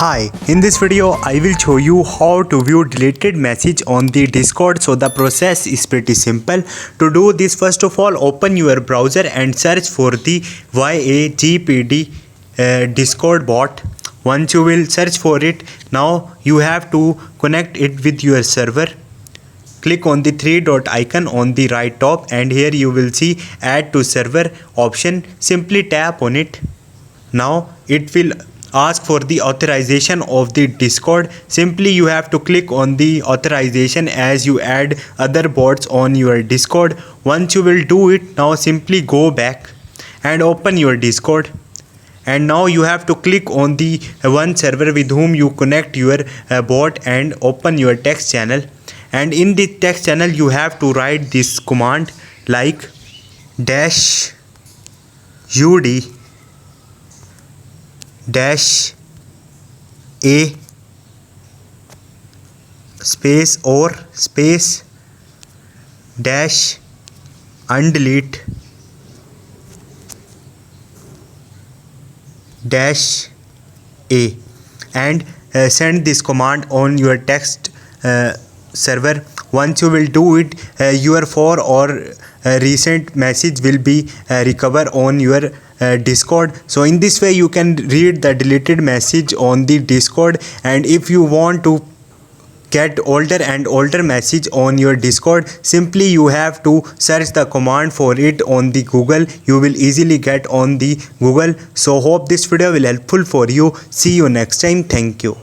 Hi, in this video I will show you how to view deleted message on the Discord. So the process is pretty simple. To do this, first of all open your browser and search for the YAGPD Discord bot. Once you will search for it, now you have to connect it with your server. Click on the three dot icon on the right top and here you will see add to server option. Simply tap on it. Now it will ask for the authorization of the Discord. Simply you have to click on the authorization as you add other bots on your Discord. Once you will do it, now simply go back and open your Discord. And now you have to click on the one server with whom you connect your bot and open your text channel. And in the text channel you have to write this command like -ud -a space or space -undelete -a and send this command on your text server. Once you will do it, your for or recent message will be recover on your Discord. So in this way you can read the deleted message on the Discord. And if you want to get older and older message on your Discord, simply you have to search the command for it on the Google. You will easily get on the Google. So hope this video will helpful for you. See you next time. Thank you.